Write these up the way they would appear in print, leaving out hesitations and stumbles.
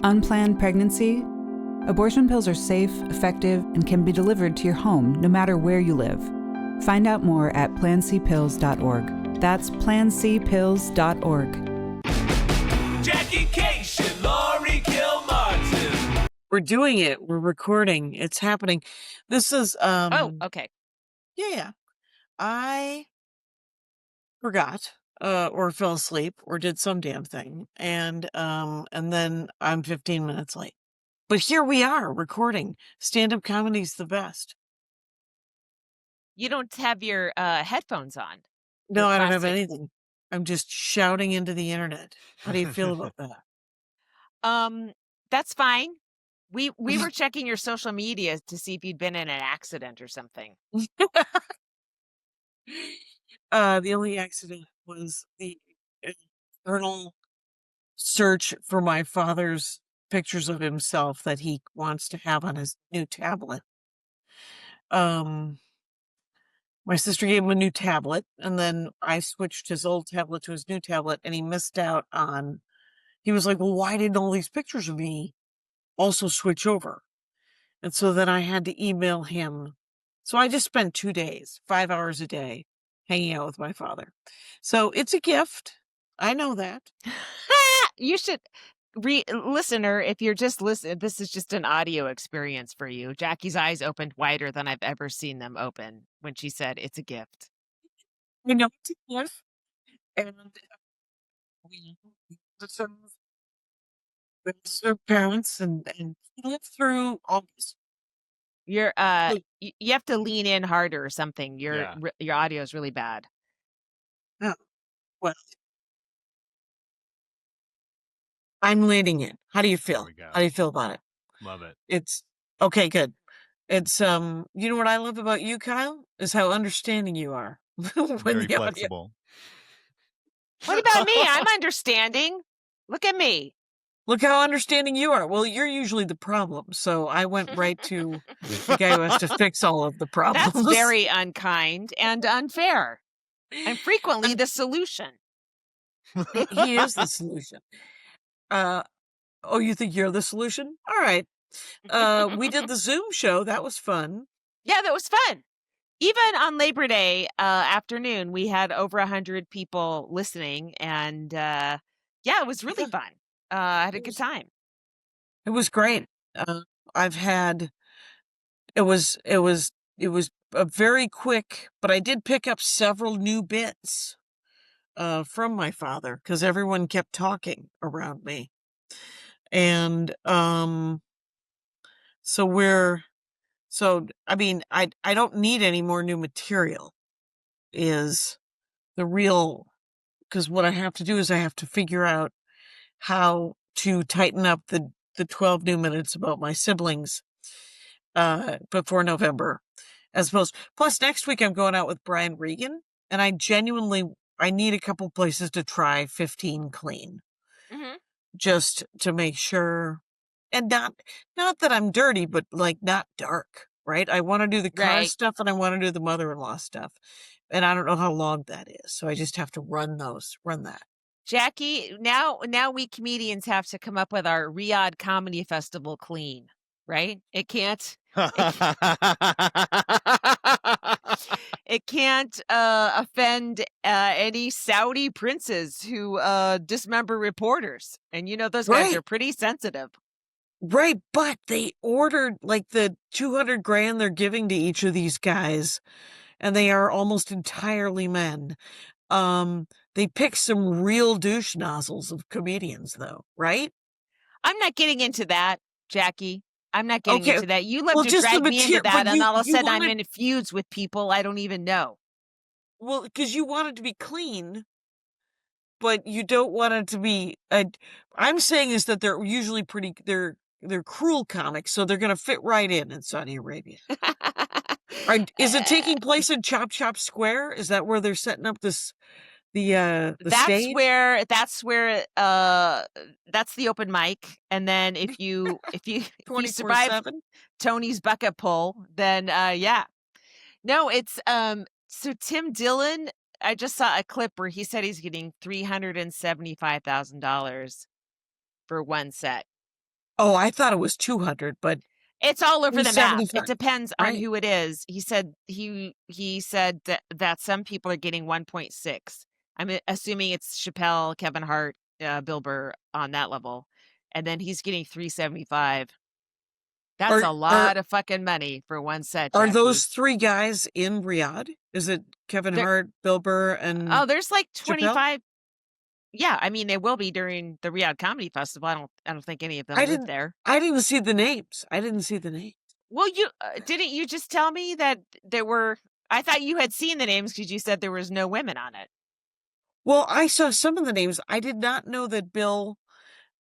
Unplanned pregnancy? Abortion pills are safe, effective, and can be delivered to your home no matter where you live. Find out more at plancpills.org. That's plancpills.org. Jackie Kashian, Laurie Kilmartin. We're doing it. We're recording. It's happening. This is Oh, okay. yeah. I forgot or fell asleep or did some damn thing, and then I'm 15 minutes late. But here we are recording. Stand-up comedy's the best. You don't have your headphones on. No, Your I don't have plastic- anything. I'm just shouting into the internet. How do you feel about that? That's fine. We were checking your social media to see if you'd been in an accident or something. The only accident was the eternal search for my father's pictures of himself that he wants to have on his new tablet. My sister gave him a new tablet, and then I switched his old tablet to his new tablet, and he missed out on. He was like, "Well, why didn't all these pictures of me also switch over?" And so then I had to email him. So I just spent 2 days, 5 hours a day, hanging out with my father. So it's a gift. I know that. You should, listener, if you're just listening, this is just an audio experience for you. Jackie's eyes opened wider than I've ever seen them open when she said it's a gift. I know it's a gift. And we serve parents and live through all this. You're Look. you have to lean in harder or something. Your audio is really bad. Oh, well, I'm leading it. How do you feel? we go. How do you feel about it? Love it. It's okay, good. It's you know what I love about you, Kyle, is how understanding you are. Very flexible. What about me? I'm understanding. Look at me. Look how understanding you are. Well, you're usually the problem, so I went right to the guy who has to fix all of the problems. That's very unkind and unfair. And frequently the solution. He is the solution. Oh, you think you're the solution? All right. We did the Zoom show. That was fun. Yeah, that was fun. Even on Labor Day afternoon, we had over 100 people listening, and yeah, it was really fun. I had a good time. It was great. I've had. It was a very quick, but I did pick up several new bits from my father because everyone kept talking around me, and so I mean I don't need any more new material. Is the real, because what I have to do is I have to figure out how to tighten up the 12 new minutes about my siblings before November, as opposed. Plus, next week I'm going out with Brian Regan, and I need a couple places to try 15 clean, just to make sure, and not that I'm dirty, but like not dark, right? I want to do the car stuff, and I want to do the mother-in-law stuff, and I don't know how long that is, so I just have to run that. Jackie, now we comedians have to come up with our Riyadh Comedy Festival clean, right? It can't offend any Saudi princes who dismember reporters. And you know those guys are pretty sensitive. Right, but they ordered like the $200,000 they're giving to each of these guys, and they are almost entirely men. They pick some real douche nozzles of comedians, though, right? I'm not getting into that, Jackie. I'm not getting into that. You love to just drag me into that, and all of a sudden I'm wanted... in feuds with people I don't even know. Well, because you want it to be clean, but you don't want it to be... I'm saying is that they're usually pretty... They're cruel comics, so they're going to fit right in Saudi Arabia. Is it taking place in Chop Chop Square? Is that where they're setting up this... the stage? That's where that's the open mic, and then if you survive Tony's bucket pull, then yeah. No, it's so Tim Dillon, I just saw a clip where he said he's getting $375,000 for one set. Oh, I thought it was 200, but it's all over the map. 375. It depends on Right. who it is. He said that some people are getting 1.6. I'm assuming it's Chappelle, Kevin Hart, Bill Burr on that level, and then he's getting 375. That's a lot of fucking money for one set. Are Jackie. those three guys in Riyadh? Is it Kevin Hart, Bill Burr, and Oh, there's like Chappelle? 25. Yeah, I mean they will be during the Riyadh Comedy Festival. I don't think any of them live there. I didn't even see the names. Well, you didn't you just tell me that there were? I thought you had seen the names because you said there was no women on it. Well, I saw some of the names. I did not know that Bill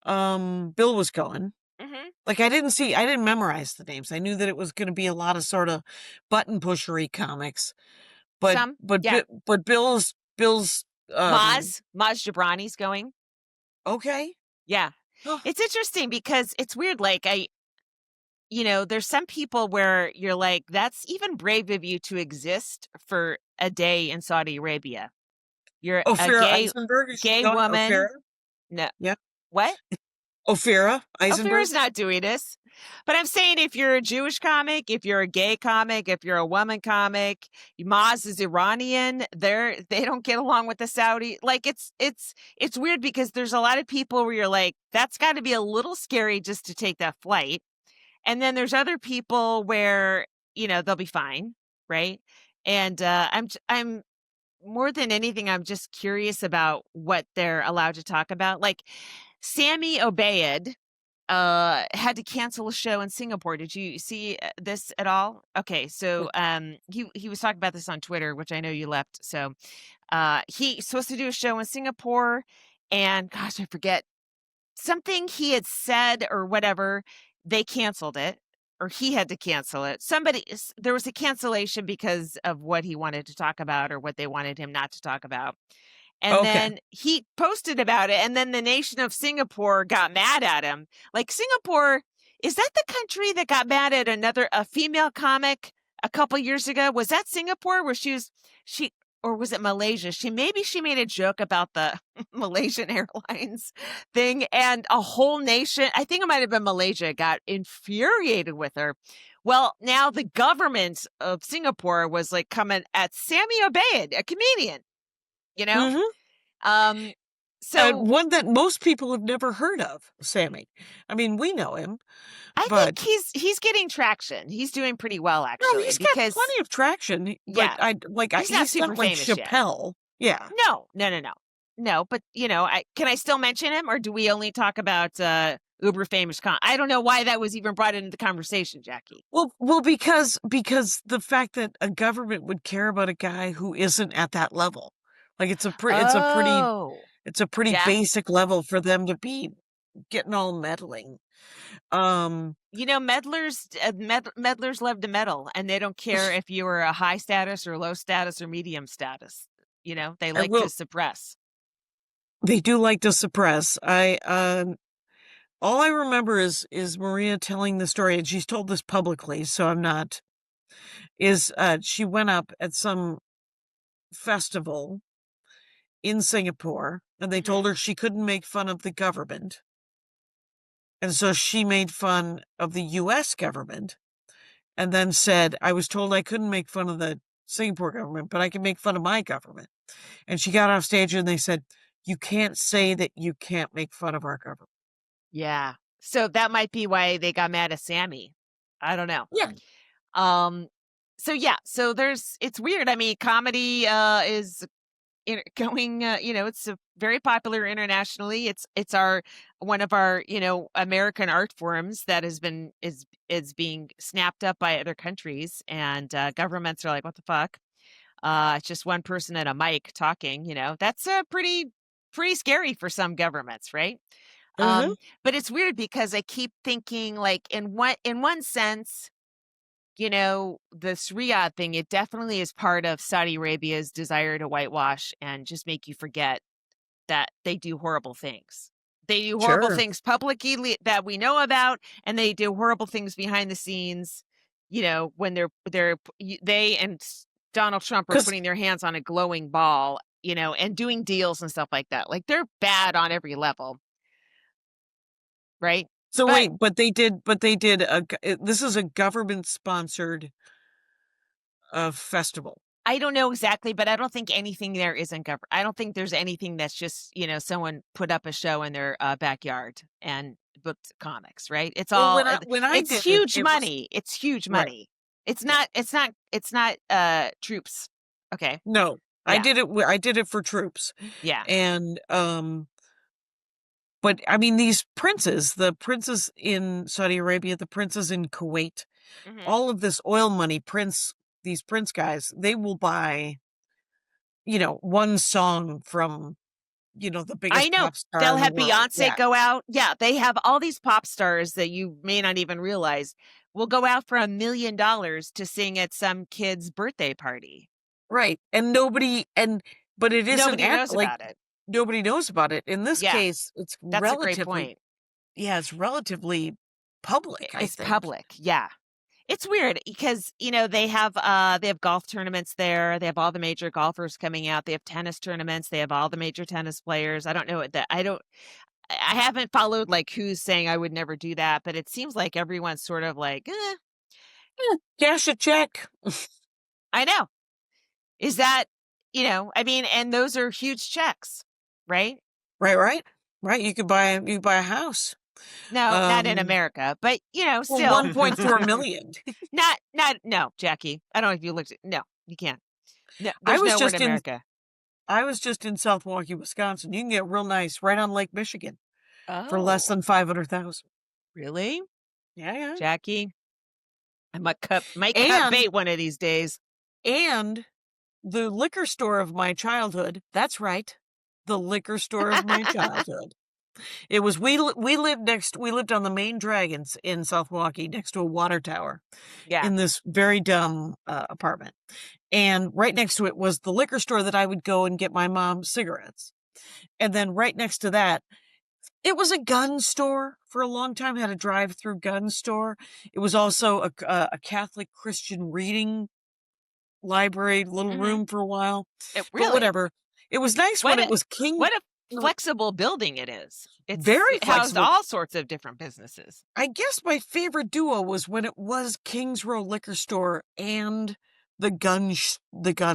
was going. Mm-hmm. Like I didn't memorize the names. I knew that it was going to be a lot of sort of button pushery comics, but Bill's Maz Jabrani's going. Okay. Yeah, it's interesting because it's weird. Like there's some people where you're like, that's even brave of you to exist for a day in Saudi Arabia. You're a gay woman. Ophira? No. Yeah. What? Ophira Eisenberg? Ophira's not doing this. But I'm saying if you're a Jewish comic, if you're a gay comic, if you're a woman comic, Maz is Iranian, they don't get along with the Saudi. Like it's weird because there's a lot of people where you're like, that's got to be a little scary just to take that flight. And then there's other people where, they'll be fine, right? And I'm more than anything, I'm just curious about what they're allowed to talk about. Like Sammy Obeid had to cancel a show in Singapore. Did you see this at all? Okay, so he was talking about this on Twitter, which I know you left. So he's supposed to do a show in Singapore, and gosh, I forget something he had said or whatever. They canceled it, or he had to cancel it. There was a cancellation because of what he wanted to talk about or what they wanted him not to talk about. And then he posted about it, and then the nation of Singapore got mad at him. Like Singapore, is that the country that got mad at a female comic a couple years ago? Was that Singapore where or was it Malaysia? She made a joke about the Malaysian Airlines thing, and a whole nation, I think it might have been Malaysia, got infuriated with her. Well, now the government of Singapore was like coming at Sammy Obeid, a comedian, Mm-hmm. So one that most people have never heard of, Sammy. I mean, we know him. I think he's getting traction. He's doing pretty well, actually. No, he's got plenty of traction. Yeah, he's not super famous Chappelle. Yet. Yeah. No. But can I still mention him, or do we only talk about uber famous I don't know why that was even brought into the conversation, Jackie. Well, because the fact that a government would care about a guy who isn't at that level, like it's a pretty basic level for them to be getting all meddling. Meddlers love to meddle, and they don't care if you are a high status or low status or medium status. They like to suppress. They do like to suppress. All I remember is Maria telling the story, and she's told this publicly, so I'm not. She went up at some festival in Singapore, and they told her she couldn't make fun of the government. And so she made fun of the U.S. government and then said, I was told I couldn't make fun of the Singapore government, but I can make fun of my government. And she got off stage and they said, you can't say that you can't make fun of our government. Yeah. So that might be why they got mad at Sammy. I don't know. Yeah. So it's weird. I mean, comedy is going, it's very popular internationally. It's one of our, American art forms that is being snapped up by other countries, and governments are like, what the fuck? It's just one person at a mic talking, that's pretty scary for some governments, right? Mm-hmm. But it's weird because I keep thinking, like, in one sense, this Riyadh thing, it definitely is part of Saudi Arabia's desire to whitewash and just make you forget that they do horrible things. They do horrible things publicly that we know about, and they do horrible things behind the scenes, when they and Donald Trump are putting their hands on a glowing ball, and doing deals and stuff like that. Like, they're bad on every level. Right? So wait, but they did this is a government sponsored festival. I don't know exactly, but I don't think anything there isn't government. I don't think there's anything that's just, someone put up a show in their backyard and booked comics, right? It's Well, all, when I it's did huge it money. It's huge Right. money. It's not troops. Okay. No, I Yeah. did it for troops. Yeah. And, but I mean, the princes in Saudi Arabia, the princes in Kuwait, Mhm. all of this oil money, these prince guys, they will buy, one song from, the biggest I know. pop star They'll in the have world. Beyonce Yeah. go out. Yeah, they have all these pop stars that you may not even realize will go out for $1 million to sing at some kid's birthday party. Right. But it isn't Nobody knows about it. nobody knows about it. In this Yeah, case, it's that's a great relatively, point. it's relatively public, I It's think. public. Yeah. It's weird because, they have golf tournaments there. They have all the major golfers coming out. They have tennis tournaments. They have all the major tennis players. I don't know that I haven't followed like who's saying I would never do that, but it seems like everyone's sort of like, Cash a check. I know. Is that, and those are huge checks, right? Right. You could buy a house. No, not in America, but still Well, 1.4 million. no, Jackie. I don't know if you looked at, no, you can't. No, I there's was nowhere just in America. I was just in South Milwaukee, Wisconsin. You can get real nice right on Lake Michigan for less Oh, than 500,000. really? Yeah. Jackie, I might cut And bait one of these days. and the liquor store of my childhood. That's right. The liquor store of my childhood. It was we lived on the main Dragons in South Milwaukee next to a water tower. Yeah. In this very dumb apartment. And right next to it was the liquor store that I would go and get my mom cigarettes. And then right next to that, it was a gun store for a long time, had a drive-through gun store. It was also a Catholic Christian reading library, little room for a while. But Really? whatever. It was nice when it was King. What a flexible building it is. It's very it housed flexible. all sorts of different businesses. I guess my favorite duo was when it was Kings Row Liquor Store and the gun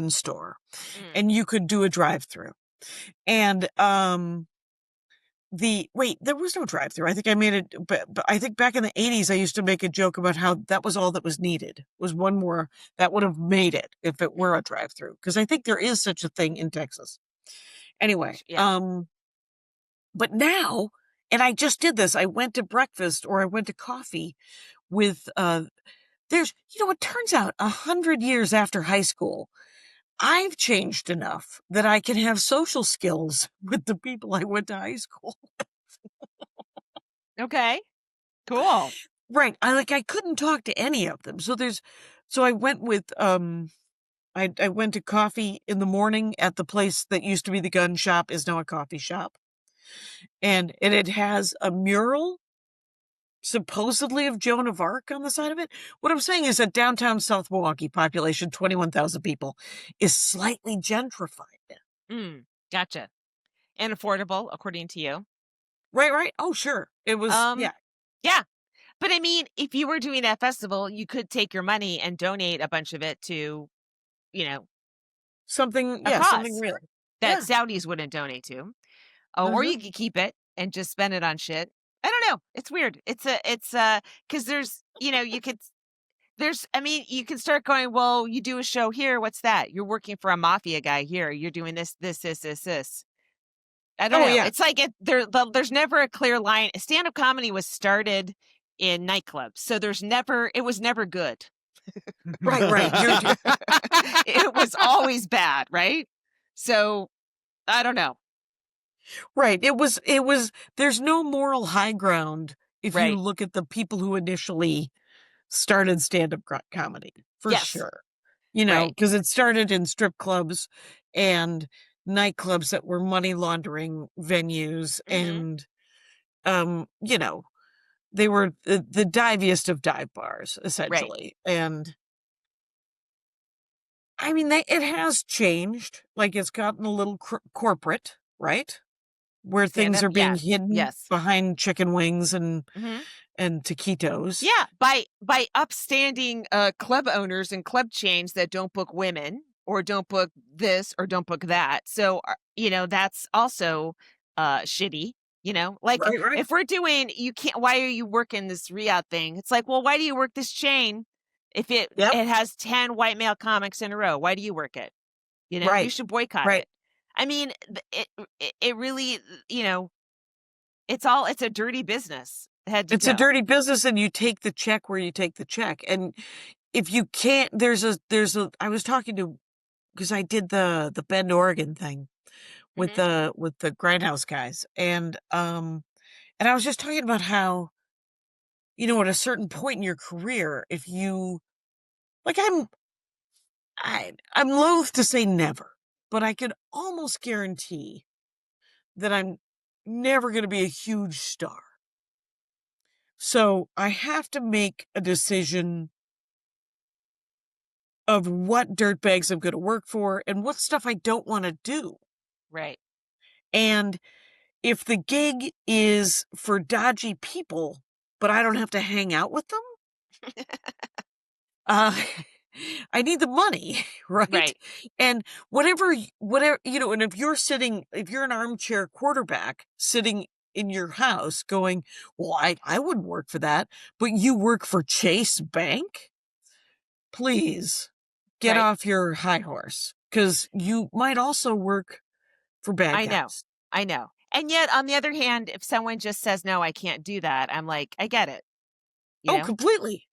store, and you could do a drive-through. And there was no drive-through. I think I made it, but I think back in the 80s, I used to make a joke about how that was all that was needed, was one more that would have made it if it were a drive-through, because I think there is such a thing in Texas. Anyway, but now, and I just did this, I went to breakfast or I went to coffee with, it turns out 100 years after high school, I've changed enough that I can have social skills with the people I went to high school. Okay. Cool. Right. I couldn't talk to any of them. So I went with, I went to coffee in the morning at the place that used to be the gun shop, is now a coffee shop. And it has a mural supposedly of Joan of Arc on the side of it. What I'm saying is that downtown South Milwaukee, population 21,000 people, is slightly gentrified. Gotcha. And affordable, according to you. Right. Oh, sure. It was, yeah. Yeah. But I mean, if you were doing that festival, you could take your money and donate a bunch of it to, something real. That Saudis wouldn't donate to. Oh, or you could keep it and just spend it on shit. I don't know. It's weird. Because there's, you can start going, well, you do a show here. What's that? You're working for a mafia guy here. You're doing this. I don't know. Yeah. It's like there's never a clear line. Stand-up comedy was started in nightclubs. So it was never good. Right. It was always bad. Right. So I don't know. Right. It was, there's no moral high ground if you look at the people who initially started stand-up comedy, for sure. Because it started in strip clubs and nightclubs that were money laundering venues. And, they were the diviest of dive bars, essentially. Right. And I mean, it has changed. Like, it's gotten a little corporate, right? where things are being hidden yes. behind chicken wings and taquitos. Yeah, by upstanding club owners and club chains that don't book women or don't book this or don't book that. So that's also shitty. Like Right. if we're doing, you can't. Why are you working this re-out thing? It's like, well, why do you work this chain if it has 10 white male comics in a row? Why do you work it? You should boycott it. I mean, it really, it's a dirty business. It's a dirty business, and you take the check where you take the check. And if you can't, I was talking to, because I did the Bend, Oregon thing with the Grindhouse guys, and I was just talking about how, at a certain point in your career, if you, like, I'm loath to say never, but I could almost guarantee that I'm never going to be a huge star. So I have to make a decision of what dirtbags I'm going to work for and what stuff I don't want to do. Right. And if the gig is for dodgy people, but I don't have to hang out with them, I need the money, right? And whatever, and if you're an armchair quarterback sitting in your house going, well, I wouldn't work for that, but you work for Chase Bank, please get off your high horse, because you might also work for bad guys. I know. And yet, on the other hand, if someone just says, no, I can't do that, I'm like, I get it. Completely.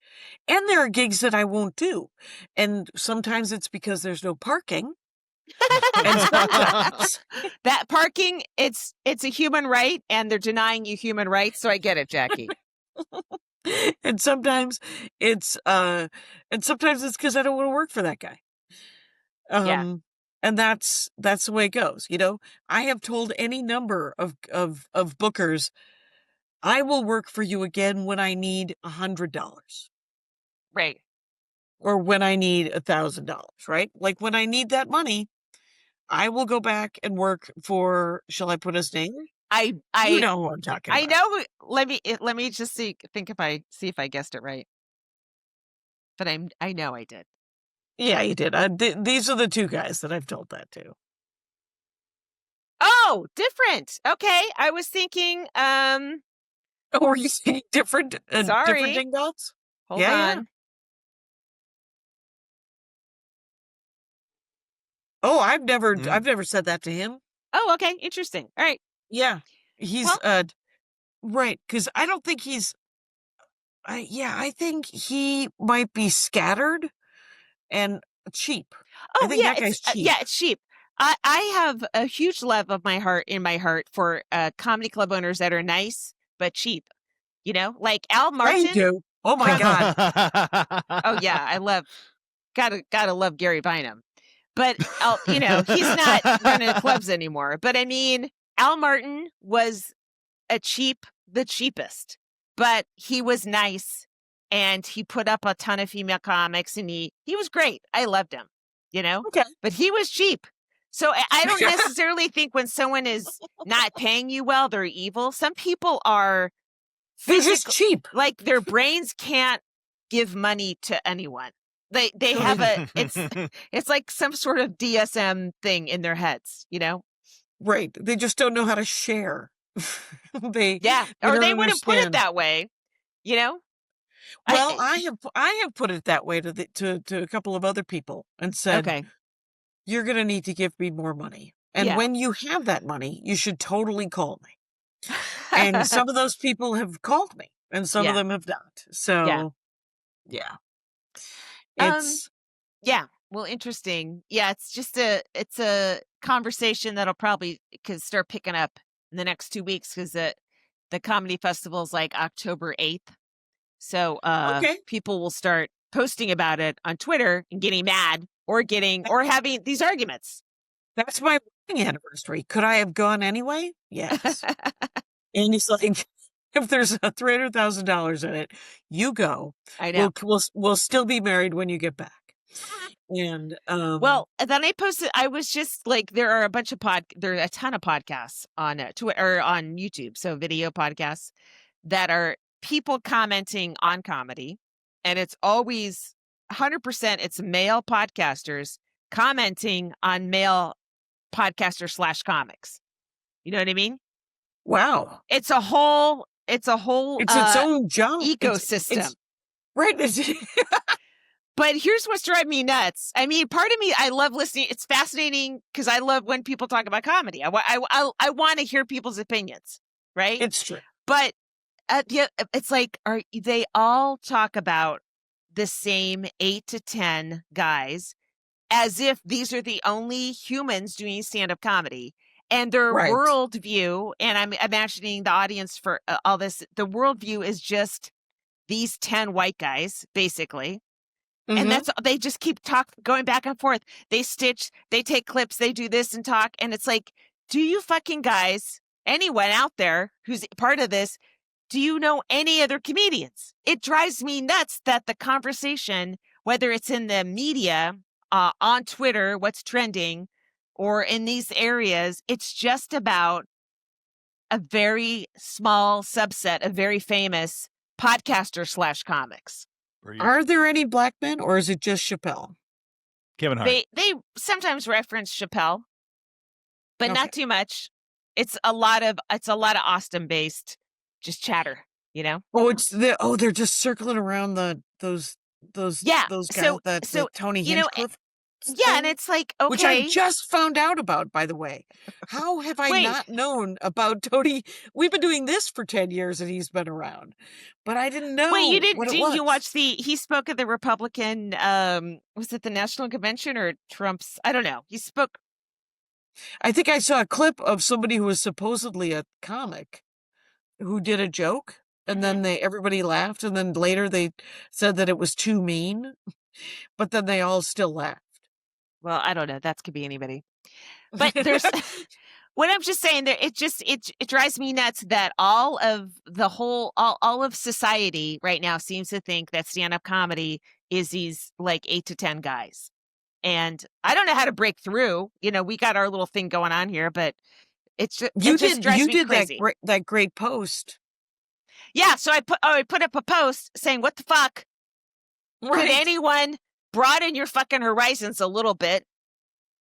And there are gigs that I won't do. And sometimes it's because there's no parking. And sometimes that parking, it's a human right, and they're denying you human rights. So I get it, Jackie. And sometimes it's because I don't want to work for that guy. And that's the way it goes. I have told any number of bookers, I will work for you again when I need $100. Right. Or when I need $1,000, right? Like when I need that money, I will go back and work for, shall I put his name? You know who I'm talking about. I know. Let me just see if I guessed it right. But I know I did. Yeah, you did. These are the two guys that I've told that to. Oh, different. Okay. I was thinking, Oh, were you saying different? Sorry. Different ding dogs? Hold on. Yeah. Oh, I've never said that to him. Oh, okay. Interesting. All right. Yeah. He's, right. Because I don't think he's, I think he might be scattered and cheap. Oh, I think that guy's cheap. It's cheap. I have a huge love in my heart for comedy club owners that are nice but cheap. Like Al Martin. I do. Oh my God. Oh yeah, I love. Gotta love Gary Bynum, but he's not running clubs anymore. But I mean, Al Martin was the cheapest, but he was nice, and he put up a ton of female comics, and he was great. I loved him. Okay. But he was cheap. So I don't necessarily think when someone is not paying you well, they're evil. Some people are they're just cheap. Like their brains can't give money to anyone. They have it's like some sort of DSM thing in their heads, Right. They just don't know how to share. Or they wouldn't put it that way, Well, I have put it that way to a couple of other people and said, okay, you're going to need to give me more money. And when you have that money, you should totally call me. And some of those people have called me and some of them have not. So, yeah. It's well, interesting. Yeah, it's a conversation that'll probably start picking up in the next 2 weeks because the comedy festival is like October 8th. So people will start posting about it on Twitter and getting mad or having these arguments. That's my wedding anniversary. Could I have gone anyway? Yes. And he's like, if there's $300,000 in it, you go. I know. We'll still be married when you get back. And well, then I posted. I was just like, there are a bunch of there are a ton of podcasts on Twitter or on YouTube, so video podcasts that are people commenting on comedy, and it's always 100%. It's male podcasters commenting on male podcaster / comics. You know what I mean? wow, It's a whole. It's its own genre ecosystem. Right. But here's what's driving me nuts. I mean, part of me, I love listening. It's fascinating because I love when people talk about comedy. I want to hear people's opinions, right? It's true. But it's like, they all talk about the same 8 to 10 guys as if these are the only humans doing stand-up comedy. And their worldview, and I'm imagining the audience for all this, the worldview is just these 10 white guys, basically. And that's, they just keep going back and forth. They take clips, they do this and talk. And it's like, do you fucking guys, anyone out there who's part of this, do you know any other comedians? It drives me nuts that the conversation, whether it's in the media, on Twitter, what's trending, or in these areas, it's just about a very small subset of very famous podcaster / comics. Are there any black men, or is it just Chappelle? Kevin Hart. They sometimes reference Chappelle, but not too much. It's a lot of Austin based just chatter, you know? Oh, they're just circling around those guys that Tony Hinchcliffe. Yeah, and it's like, okay. Which I just found out about, by the way. How have I not known about Tony? We've been doing this for 10 years and he's been around. But I didn't know. Wait, didn't you watch he spoke at the Republican, was it the National Convention or Trump's? I don't know. He spoke. I think I saw a clip of somebody who was supposedly a comic who did a joke, and then everybody laughed, and then later they said that it was too mean, but then they all still laughed. Well, I don't know. That could be anybody. But there's what I'm just saying there. It drives me nuts that all of society right now seems to think that stand-up comedy is these like 8 to 10 guys. And I don't know how to break through. You know, we got our little thing going on here, but it just drives me crazy. that great post. Yeah, so I put up a post saying, "What the fuck? Could anyone broaden your fucking horizons a little bit?"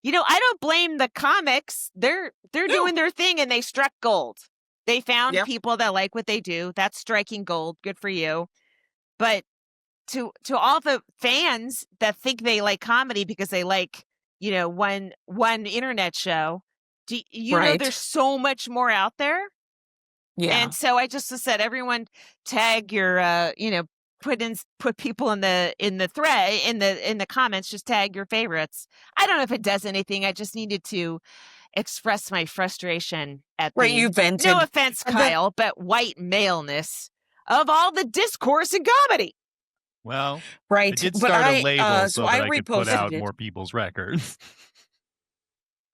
You know, I don't blame the comics. They're doing their thing, and they struck gold. They found people that like what they do. That's striking gold. Good for you. But to all the fans that think they like comedy because they like, you know, one internet show, you know there's so much more out there. Yeah. And so I just said, everyone tag your put people in the thread in the comments, just tag your favorites. I don't know if it does anything. I just needed to express my frustration at you vented. No offense, Kyle, but white maleness of all the discourse in comedy. Well, I did start a label so that I could put out more people's records.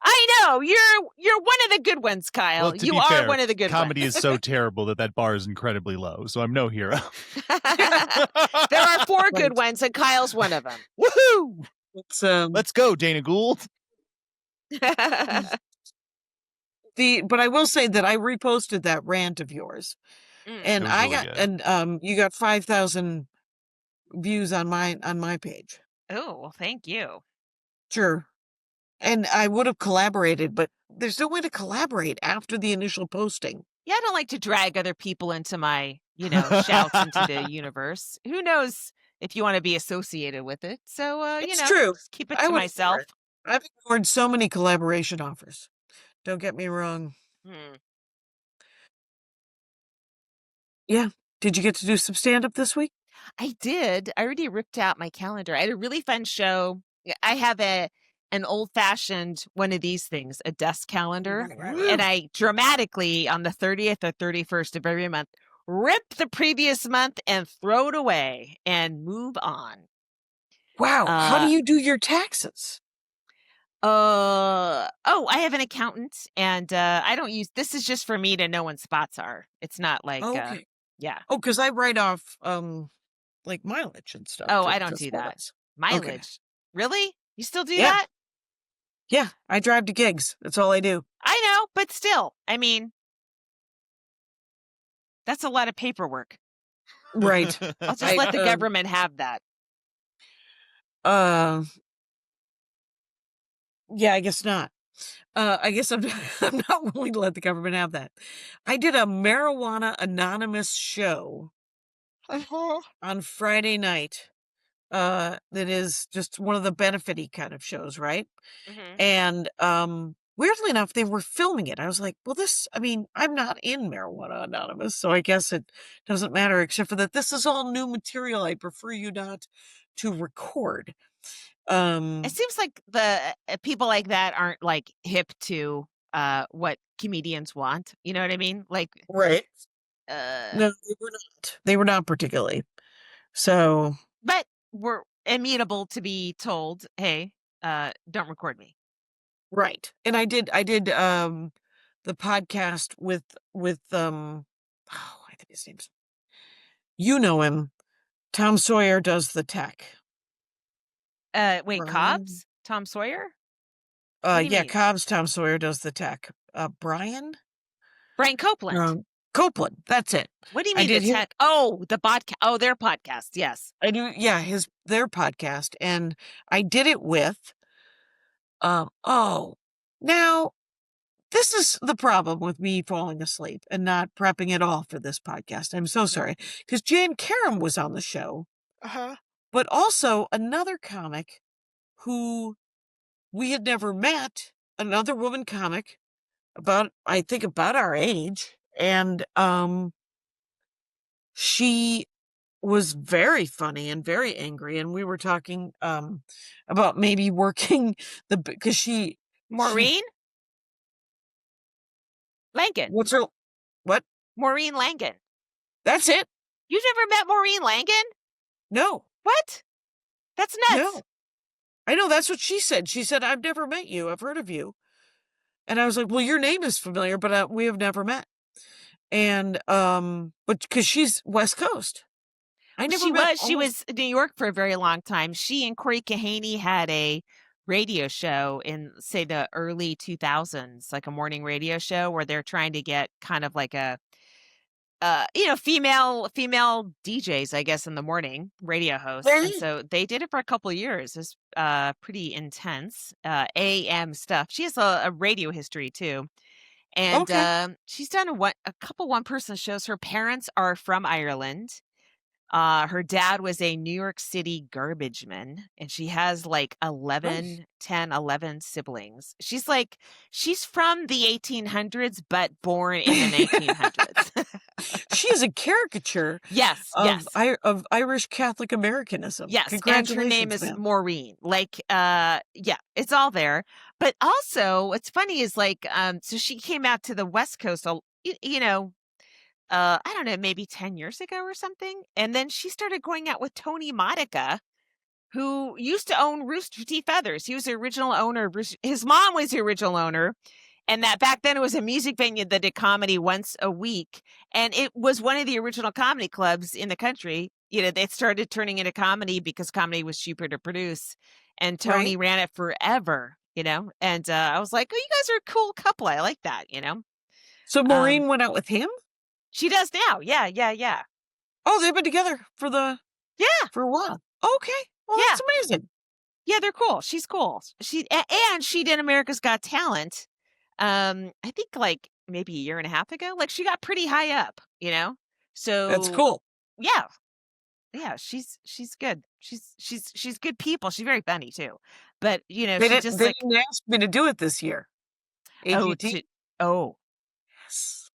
I know you're one of the good ones, Kyle. Well, you are fair, one of the good comedy ones. Is so terrible that bar is incredibly low, so I'm no hero. There are 4 good ones, and Kyle's one of them. Woohoo! Let's go, Dana Gould. But I will say that I reposted that rant of yours, and you got 5,000 views on my page. Oh, well, thank you. Sure. And I would have collaborated, but there's no way to collaborate after the initial posting. Yeah, I don't like to drag other people into my, shouts into the universe. Who knows if you want to be associated with it? So, it's true. Just keep it to myself. I've ignored so many collaboration offers. Don't get me wrong. Yeah. Did you get to do some stand-up this week? I did. I already ripped out my calendar. I had a really fun show. I have an old-fashioned one of these things, a desk calendar. Right. And I dramatically, on the 30th or 31st of every month, rip the previous month and throw it away and move on. Wow. How do you do your taxes? I have an accountant, and I don't use, this is just for me to know when spots are. It's not like, yeah. Oh, because I write off, like mileage and stuff. Oh, I don't do that. Mileage. Okay. Really? You still do Yeah. that? Yeah, I drive to gigs. That's all I do. I know, but still, I mean, that's a lot of paperwork. Right. I'll just let the government have that. Yeah, I guess not. I guess I'm not willing to let the government have that. I did a Marijuana Anonymous show on Friday night. That is just one of the benefit-y kind of shows, right? Mm-hmm. And weirdly enough, they were filming it. I was like, well, I'm not in Marijuana Anonymous, so I guess it doesn't matter, except for that this is all new material. I prefer you not to record. It seems like the people like that aren't like hip to what comedians want. You know what I mean? Like, right. No, they were not. They were not particularly. So, but we're amiable to be told, hey, don't record me. right. And I did the podcast with I think his name's, you know him. Tom Sawyer does the tech. Wait, Brian? Cobbs? Tom Sawyer? What do you Yeah, mean? Cobbs, Tom Sawyer does the tech. Brian Copeland. Copeland, that's it. What do you mean the tech? Oh, the podcast. Oh, their podcast. Yes. I do. Yeah, their podcast. And I did it with, now this is the problem with me falling asleep and not prepping at all for this podcast. I'm so sorry. Because Jan Karam was on the show. But also another comic who we had never met, another woman comic about our age. And she was very funny and very angry. And we were talking about maybe working because Maureen Langen. What's her, what? Maureen Langen. That's it. You've never met Maureen Langen? No. What? That's nuts. No. I know, that's what she said. She said, I've never met you. I've heard of you. And I was like, well, your name is familiar, but we have never met. And, but because she's West Coast. She was in New York for a very long time. She and Corey Kahaney had a radio show in, say, the early 2000s, like a morning radio show where they're trying to get kind of like a, female DJs, I guess, in the morning, radio hosts. And so they did it for a couple of years. It's pretty intense AM stuff. She has a radio history too. And she's done a couple one-person shows. Her parents are from Ireland. Her dad was a New York City garbage man, and she has like 11 siblings. She's from the 1800s, but born in the 1900s. She is a caricature. Yes. Of Irish Catholic Americanism. Yes. And her name is Maureen. It's all there. But also what's funny is so she came out to the West Coast, I don't know, maybe 10 years ago or something. And then she started going out with Tony Modica, who used to own Rooster Teeth Feathers. He was the original owner. His mom was the original owner. And that back then it was a music venue that did comedy once a week. And it was one of the original comedy clubs in the country. They started turning into comedy because comedy was cheaper to produce. And Tony ran it forever, And I was like, oh, you guys are a cool couple. I like that, So Maureen went out with him? She does now. Yeah. Oh, they've been together for a while. Okay. Well, that's amazing. Yeah, they're cool. She's cool. She did America's Got Talent. I think maybe a year and a half ago. She got pretty high up, So that's cool. Yeah. Yeah, she's good. She's good people. She's very funny too. But they didn't ask me to do it this year. AGT. Yes.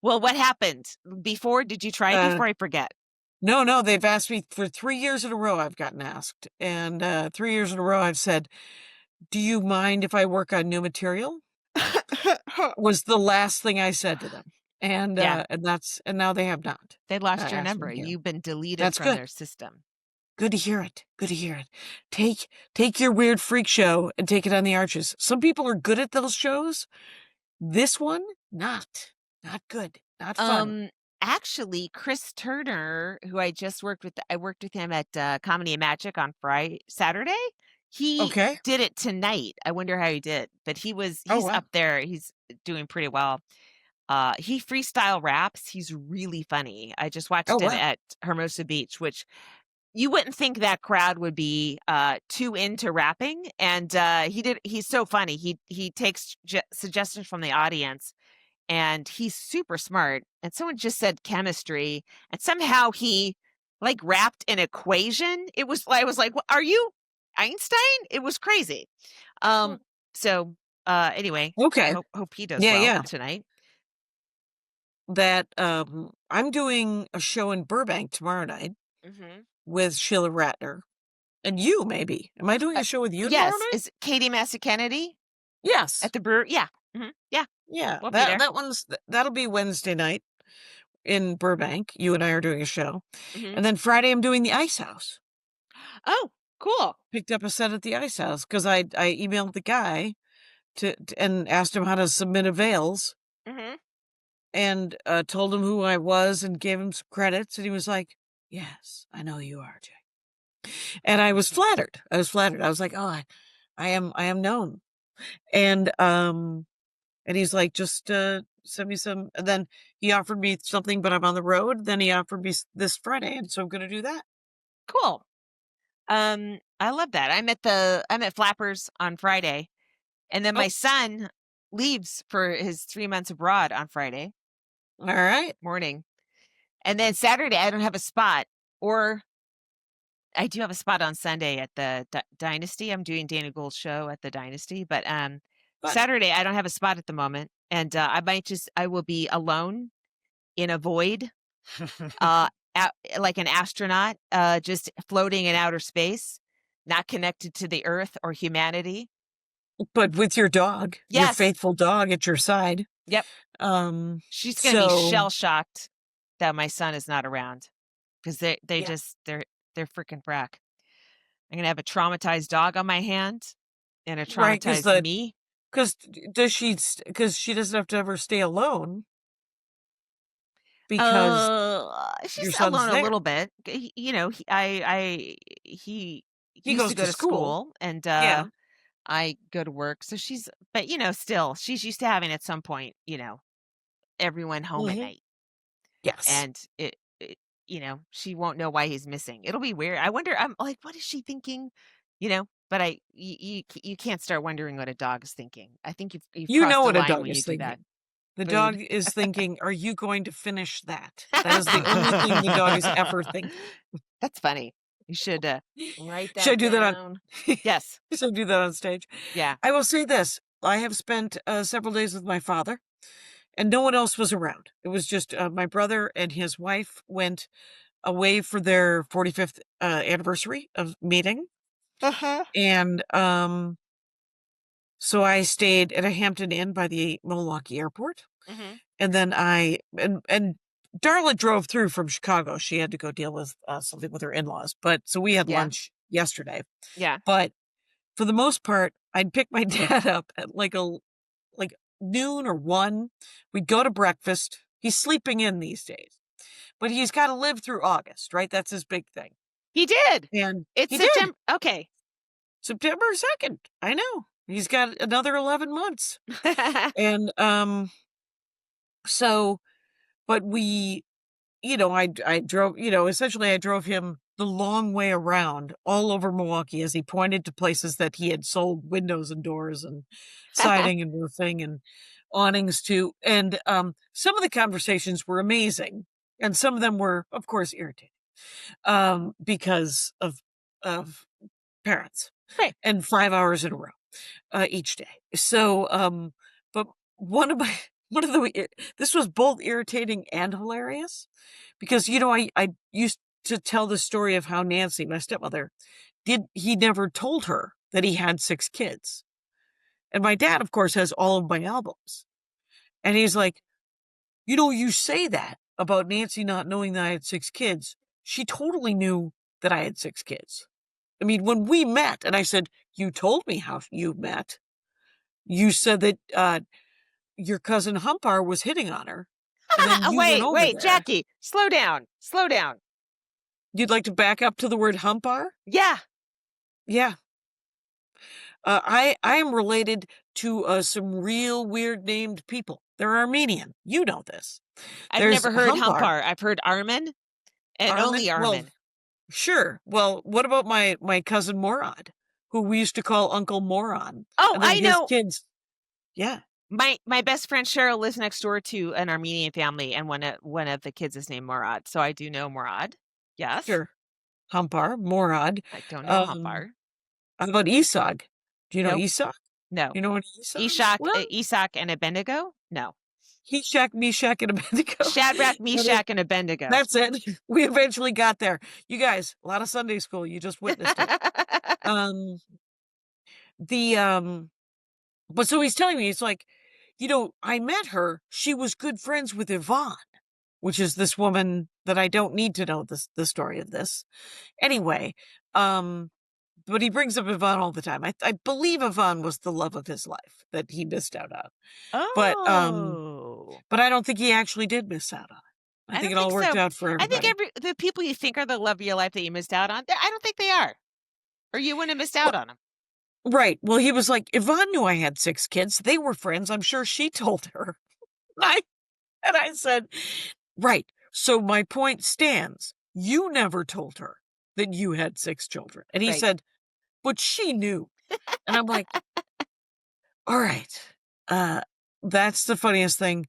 Well, what happened before? Did you try it before I forget? No, they've asked me for 3 years in a row. I've gotten asked, and 3 years in a row I've said, do you mind if I work on new material? Was the last thing I said to them. And now they have not. They lost your number. You've been deleted from their system. Good to hear it. Take your weird freak show and take it on the arches. Some people are good at those shows. This one, not good. Not fun. Actually, Chris Turner, who I just worked with him at Comedy and Magic on Saturday. He did it tonight. I wonder how he did, but he's up there. He's doing pretty well. He freestyle raps. He's really funny. I just watched him at Hermosa Beach, which you wouldn't think that crowd would be too into rapping. And he's so funny. He takes suggestions from the audience, and he's super smart. And someone just said chemistry, and somehow he like rapped an equation. I was like, are you Einstein? It was crazy. So anyway, okay. Hope he does well tonight. That I'm doing a show in Burbank tomorrow night with Sheila Ratner. And you, maybe. Am I doing a show with you tomorrow night? Is Katie Massey-Kennedy? Yes. At the brewery? Yeah. Yeah. Yeah. That'll be Wednesday night in Burbank. You and I are doing a show. And then Friday I'm doing the Ice House. Oh, cool. Picked up a set at the Ice House because I emailed the guy and asked him how to submit avails. And told him who I was and gave him some credits. And he was like, yes, I know you are, Jay. And I was flattered. I was like, oh, I am known. And he's like, just send me some. And then he offered me something, but I'm on the road. Then he offered me this Friday. And so I'm going to do that. Cool. I love that. I'm at Flappers on Friday. And then my son leaves for his 3 months abroad on Friday. All right. Morning. And then Saturday, I don't have a spot. Or I do have a spot on Sunday at the Dynasty. I'm doing Dana Gould's show at the Dynasty. But Saturday, I don't have a spot at the moment. And I will be alone in a void, like an astronaut, just floating in outer space, not connected to the earth or humanity. But with your dog, your faithful dog at your side. Yep. She's going to be shell-shocked that my son is not around because they're freaking frack. I'm going to have a traumatized dog on my hand and a traumatized me. Because she doesn't have to ever stay alone. Because she's alone a little bit. He used to go to school and I go to work. So still she's used to having at some point, everyone home at night. Yes. And it she won't know why he's missing. It'll be weird. I wonder, I'm like, what is she thinking? But you can't start wondering what a dog is thinking. I think you've crossed what the a line dog when is you thinking. do that. The dog is thinking, are you going to finish that? That is the only thing the dog is ever thinking. That's funny. You should write that Should I do down. that on? Yes. Should I do that on stage? Yeah. I will say this. I have spent several days with my father, and no one else was around. It was just my brother and his wife went away for their 45th anniversary of meeting. And so I stayed at a Hampton Inn by the Milwaukee airport. And then and Darla drove through from Chicago. She had to go deal with something with her in-laws. But so we had lunch yesterday. Yeah. But for the most part, I'd pick my dad up at like noon or 1. We'd go to breakfast. He's sleeping in these days. But he's got to live through August, right? That's his big thing. He did. And it's September. Okay. September 2nd. I know. He's got another 11 months. And but we, I drove, essentially I drove him the long way around all over Milwaukee as he pointed to places that he had sold windows and doors and siding and roofing and awnings to. And some of the conversations were amazing. And some of them were, of course, irritating because of parents. Right. And 5 hours in a row each day. So, but this was both irritating and hilarious because, I used to tell the story of how Nancy, my stepmother, he never told her that he had 6 kids. And my dad, of course, has all of my albums. And he's like, you say that about Nancy not knowing that I had 6 kids. She totally knew that I had 6 kids. I mean, when we met and I said, you told me how you met, you said that your cousin Humpar was hitting on her. Wait, Jackie, slow down. You'd like to back up to the word Humpar? Yeah. Yeah. I am related to some real weird named people. They're Armenian. You know this. I've never heard Humpar. I've heard Armin and only Armin. Well, sure. Well, what about my cousin Morad, who we used to call Uncle Moron? Oh, I know. Kids. Yeah. My best friend Cheryl lives next door to an Armenian family, and one of the kids is named Morad. So I do know Morad. Yes. Sure. Humpar, Morad. I don't know Humpar. How about Isag? Do you know Isaac? No. You know what Isaac? Isaac and Abednego? No. Meshach, and Abednego. Shadrach, Meshach, and Abednego. That's it. We eventually got there. You guys, a lot of Sunday school. You just witnessed it. But so he's telling me, he's like, I met her. She was good friends with Yvonne, which is this woman that I don't need to know the story of this. Anyway, but he brings up Yvonne all the time. I believe Yvonne was the love of his life that he missed out on. Oh. But I don't think he actually did miss out on it. I think it all worked out for everybody. I think the people you think are the love of your life that you missed out on, I don't think they are. Or you wouldn't have missed out on them. Right. Well, he was like, Yvonne knew I had 6 kids. They were friends. I'm sure she told her. And I said, right. So my point stands. You never told her that you had 6 children. And he said, but she knew. And I'm like, all right. That's the funniest thing.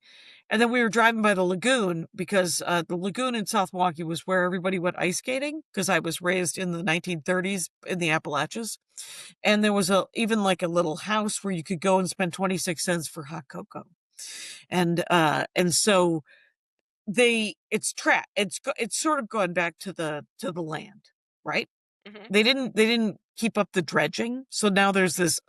And then we were driving by the lagoon because the lagoon in South Milwaukee was where everybody went ice skating, because I was raised in the 1930s in the Appalachians. And there was even like a little house where you could go and spend 26 cents for hot cocoa. And so it's sort of gone back to the land, right? Mm-hmm. They didn't keep up the dredging. So now there's this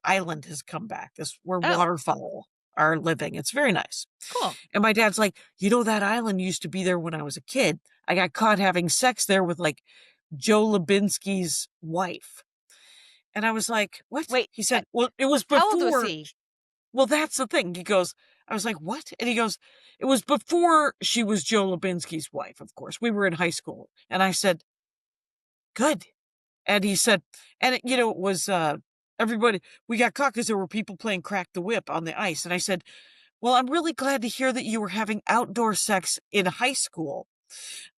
island has come back, where waterfowl are living. It's very nice. Cool. And my dad's like, that island used to be there when I was a kid. I got caught having sex there with like Joe Lubinsky's wife. And I was like, what? Wait. He said, well, it was before. How old was he? Well, that's the thing. He goes, I was like, what? And he goes, it was before she was Joe Lubinsky's wife, of course. We were in high school. And I said, good. And he said, and it was, everybody, we got caught because there were people playing Crack the Whip on the ice. And I said, well, I'm really glad to hear that you were having outdoor sex in high school,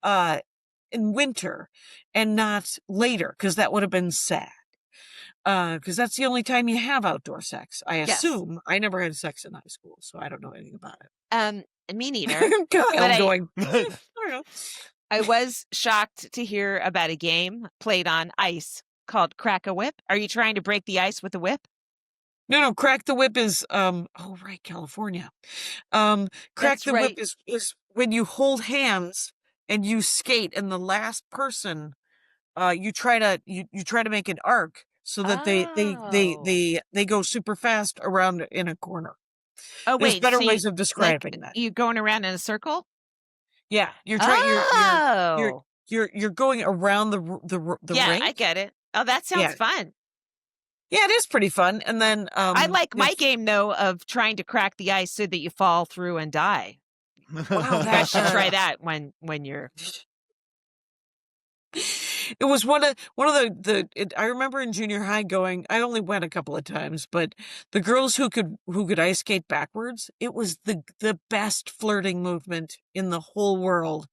in winter and not later, because that would have been sad. Because that's the only time you have outdoor sex. I assume. I never had sex in high school, so I don't know anything about it. Me neither. I'm going. I don't know. I was shocked to hear about a game played on ice called Crack a Whip. Are you trying to break the ice with a whip? No. Crack the Whip is California. Crack the Whip is when you hold hands and you skate, and the last person, you try to make an arc so that they go super fast around in a corner. Oh, There's better ways of describing that. You going around in a circle? Yeah, you're trying. You're going around the ring. I get it. Oh, that sounds fun. Yeah, it is pretty fun. And then I like my game though of trying to crack the ice so that you fall through and die. Wow, I should try that when you're. It was one of I remember in junior high going. I only went a couple of times, but the girls who could ice skate backwards, it was the best flirting movement in the whole world,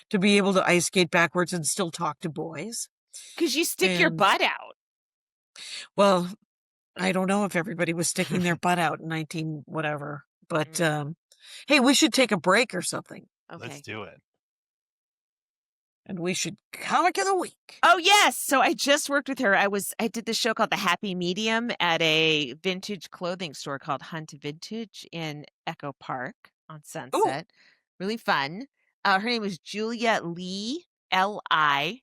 to be able to ice skate backwards and still talk to boys. Because you stick your butt out. Well, I don't know if everybody was sticking their butt out in 19 whatever, but hey, we should take a break or something. Okay. Let's do it. And we should comic of the week. Oh, yes. So I just worked with her. I did this show called The Happy Medium at a vintage clothing store called Hunt Vintage in Echo Park on Sunset. Ooh. Really fun. Her name was Julia Lee, L.I.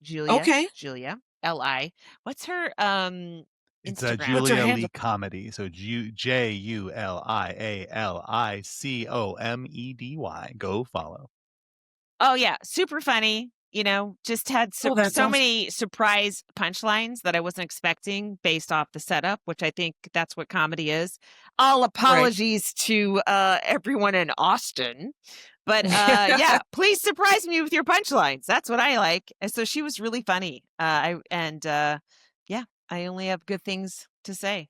Julia. Okay. Julia, L.I. What's her Instagram? It's a Julia Lee comedy. So JuliaLiComedy. Go follow. Oh, yeah. Super funny. Just had so many surprise punchlines that I wasn't expecting based off the setup, which I think that's what comedy is. All apologies to everyone in Austin. But yeah, please surprise me with your punchlines. That's what I like. And so she was really funny. Yeah, I only have good things to say.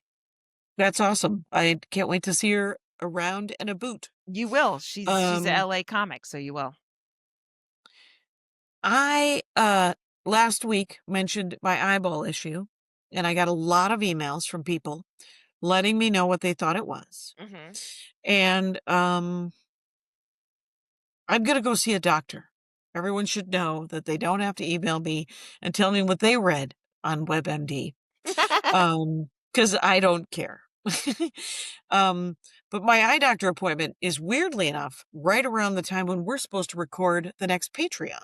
That's awesome. I can't wait to see her around in a boot. You will. She's a LA comic, so you will. I last week mentioned my eyeball issue, and I got a lot of emails from people letting me know what they thought it was. Mm-hmm. And I'm gonna go see a doctor. Everyone should know that they don't have to email me and tell me what they read on WebMD. Because I don't care. But my eye doctor appointment is, weirdly enough, right around the time when we're supposed to record the next Patreon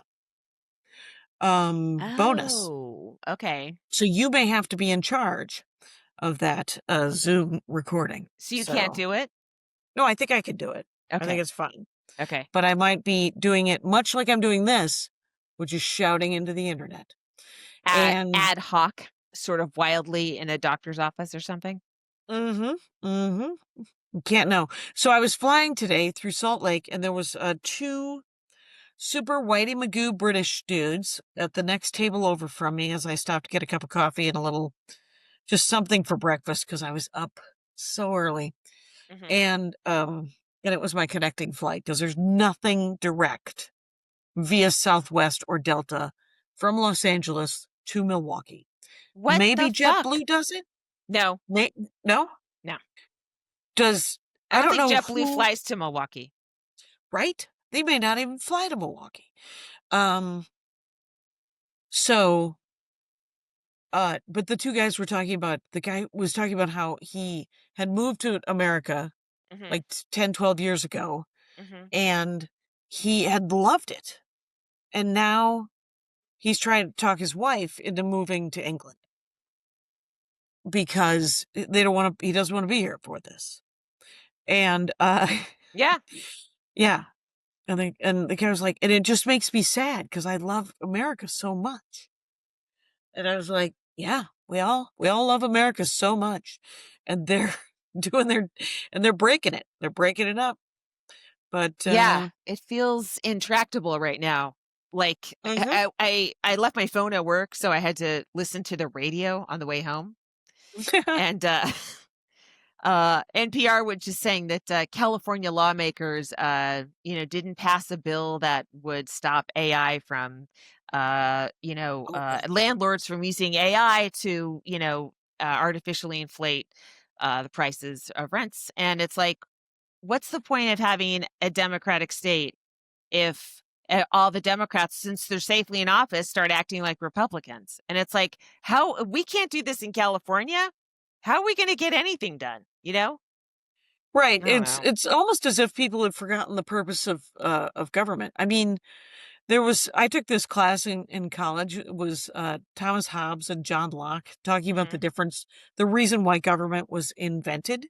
bonus. Oh, okay. So you may have to be in charge of that Zoom recording. So you can't do it? No, I think I could do it. Okay. I think it's fine. Okay. But I might be doing it much like I'm doing this, which is shouting into the internet. And ad hoc, sort of wildly in a doctor's office or something? Can't know. So I was flying today through Salt Lake, and there was 2 super whitey Magoo British dudes at the next table over from me as I stopped to get a cup of coffee and a little, just something for breakfast because I was up so early. Mm-hmm. And it was my connecting flight because there's nothing direct via Southwest or Delta from Los Angeles to Milwaukee. What Maybe the fuck? JetBlue does it? No. No? No. I don't know. JetBlue flies to Milwaukee. Right? They may not even fly to Milwaukee. But the 2 guys were talking about, the guy was talking about how he had moved to America like 10, 12 years ago, and he had loved it. And now he's trying to talk his wife into moving to England because he doesn't want to be here for this. And yeah. Yeah. And the guy was like, and it just makes me sad because I love America so much. And I was like, yeah, we all love America so much. And they're they're breaking it. They're breaking it up. But yeah, it feels intractable right now. Like I left my phone at work, so I had to listen to the radio on the way home. And NPR was just saying that California lawmakers, didn't pass a bill that would stop AI from, landlords from using AI to, artificially inflate the prices of rents. And it's like, what's the point of having a democratic state if all the Democrats, since they're safely in office, start acting like Republicans? And it's like, how we can't do this in California? How are we going to get anything done? Right. It's almost as if people had forgotten the purpose of government. I mean, I took this class in college. It was Thomas Hobbes and John Locke talking about the reason why government was invented.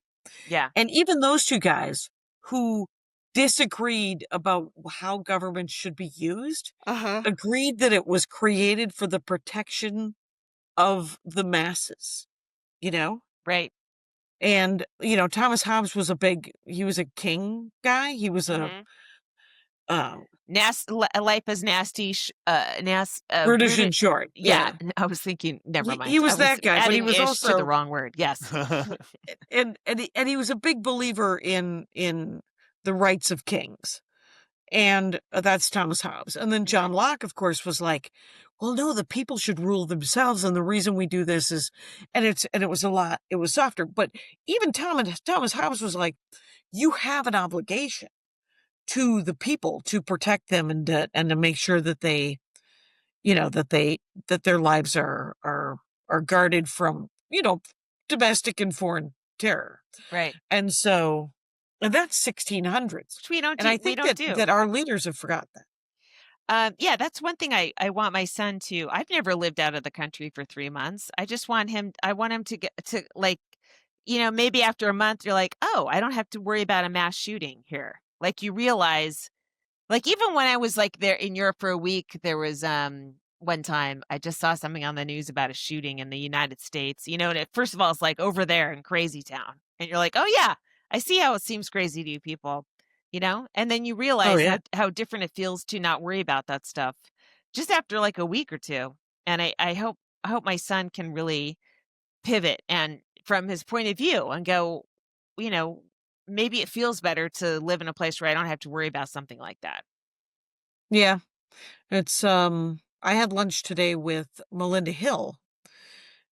Yeah. And even those 2 guys who disagreed about how government should be used, agreed that it was created for the protection of the masses, Right. And, Thomas Hobbes was he was a king guy. He was life is nasty, British in short. Yeah. I was thinking, never mind. He was that guy, but he was also to the wrong word. Yes. and he was a big believer in the rights of kings. And that's Thomas Hobbes. And then John Locke, of course, was like, well, no, the people should rule themselves. And the reason we do this is, and it was softer. But even Thomas Hobbes was like, you have an obligation to the people to protect them and to make sure that they, that their lives are guarded from, domestic and foreign terror. Right. And so, and that's 1600s. Which we don't do. And I think that our leaders have forgotten that. Yeah, that's one thing I want my son to. I've never lived out of the country for 3 months. I want him to get to, like, maybe after a month, you're like, oh, I don't have to worry about a mass shooting here. Like, you realize, like, even when I was like there in Europe for a week, there was one time I just saw something on the news about a shooting in the United States, and first of all, it's like over there in Crazy Town. And you're like, oh yeah, I see how it seems crazy to you people, and then you realize how different it feels to not worry about that stuff just after like a week or two. And I hope my son can really pivot and from his point of view and go, you know, maybe it feels better to live in a place where I don't have to worry about something like that. Yeah. It's I had lunch today with Melinda Hill,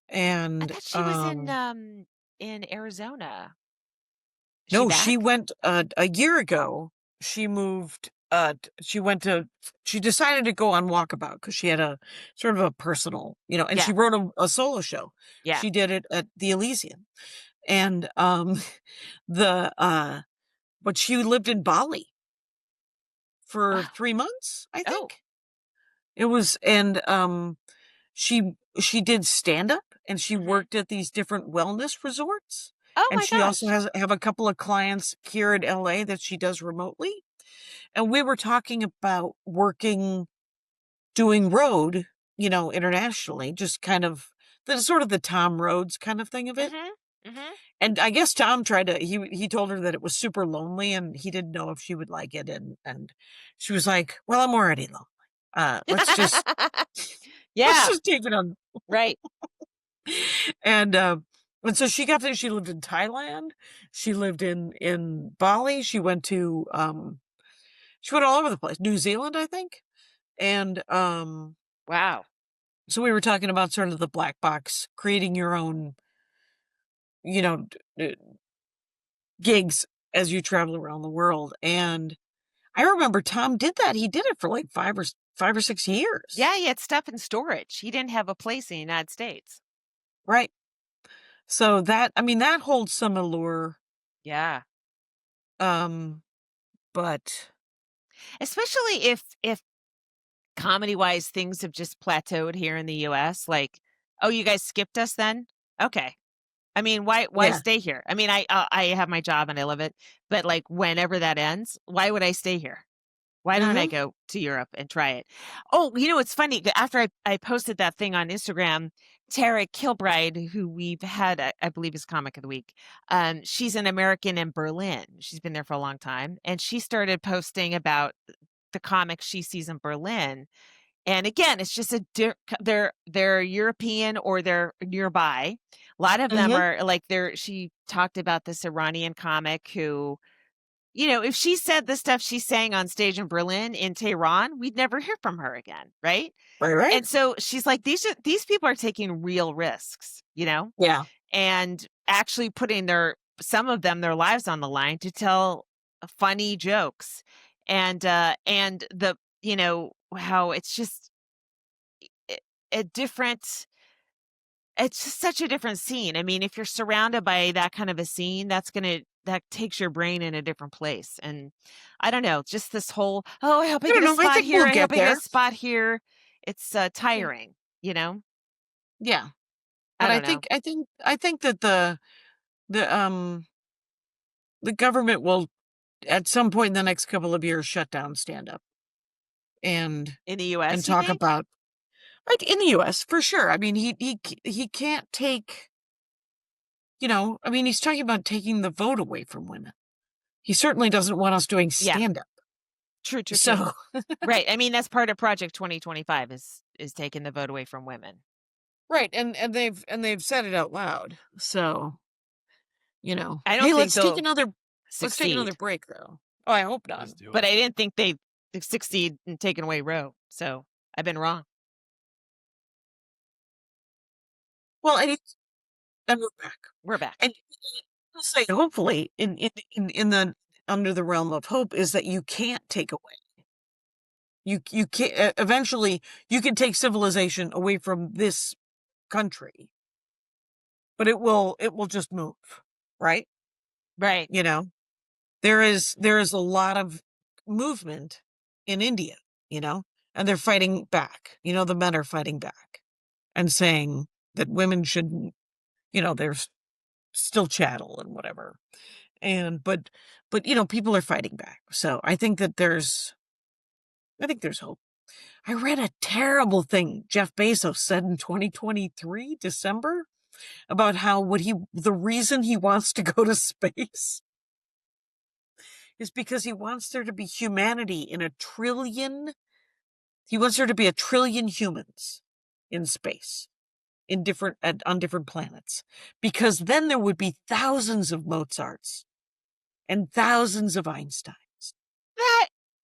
and I thought she was in Arizona. no, she went a year ago. She moved she decided to go on walkabout because she had a sort of a personal, and she wrote a solo show. Yeah. She did it at the Elysian. And but she lived in Bali for 3 months, I think. It was, and she did stand up, and she worked at these different wellness resorts. Oh and my she gosh. also have a couple of clients here in LA that she does remotely. And we were talking about doing road, internationally, just kind of the sort of the Tom Rhodes kind of thing of it. And I guess Tom he told her that it was super lonely and he didn't know if she would like it. And she was like, well, I'm already lonely. Let's just, let's just take it on. Right. And so she lived in Thailand. She lived in Bali. She went all over the place. New Zealand, I think. And wow. So we were talking about sort of the black box, creating your own, gigs as you travel around the world. And I remember Tom did that. He did it for like 5 or 6 years. Yeah, he had stuff in storage. He didn't have a place in the United States. Right. So that holds some allure. Yeah. But especially if comedy-wise things have just plateaued here in the US, like, oh, you guys skipped us then? Okay. I mean, why stay here? I mean, I have my job and I love it, but like whenever that ends, why would I stay here? Why don't I go to Europe and try it? Oh, it's funny. After I posted that thing on Instagram, Tara Kilbride, who we've had, I believe is Comic of the Week, she's an American in Berlin. She's been there for a long time. And she started posting about the comics she sees in Berlin. And again, it's just they're European or they're nearby. A lot of them are like she talked about this Iranian comic who, if she said the stuff she's saying on stage in Berlin, in Tehran, we'd never hear from her again. Right. Right. And so she's like, these people are taking real risks, Yeah. And actually putting some of them, their lives on the line to tell funny jokes. And the, how it's just it's just such a different scene. I mean, if you're surrounded by that kind of a scene, that takes your brain in a different place. And I don't know, just this whole, I hope I get a spot here. I hope I get a spot here. It's tiring, Yeah. But I think that the government will at some point in the next couple of years shut down stand up. And in the US and talk about in the US for sure. I mean, he can't take, he's talking about taking the vote away from women. He certainly doesn't want us doing stand up. True. So right. I mean, that's part of Project 2025 is taking the vote away from women. Right. And they've said it out loud. So, I don't hey, let's take another break though. Oh, I hope not. But I didn't think they succeed in taking away Roe. So I've been wrong. Well, and we're back. We're back. And I'll say, hopefully, in the under the realm of hope is that you can't take away. You can't. Eventually, you can take civilization away from this country, but it will just move, right? Right. There is a lot of movement in India, and they're fighting back. The men are fighting back and saying that women shouldn't, there's still chattel and whatever. And, but, people are fighting back. So I think that there's hope. I read a terrible thing Jeff Bezos said in 2023, December, about how the reason he wants to go to space is because he wants there to be humanity in he wants there to be 1 trillion humans in space on different planets, because then there would be thousands of Mozarts and thousands of Einsteins.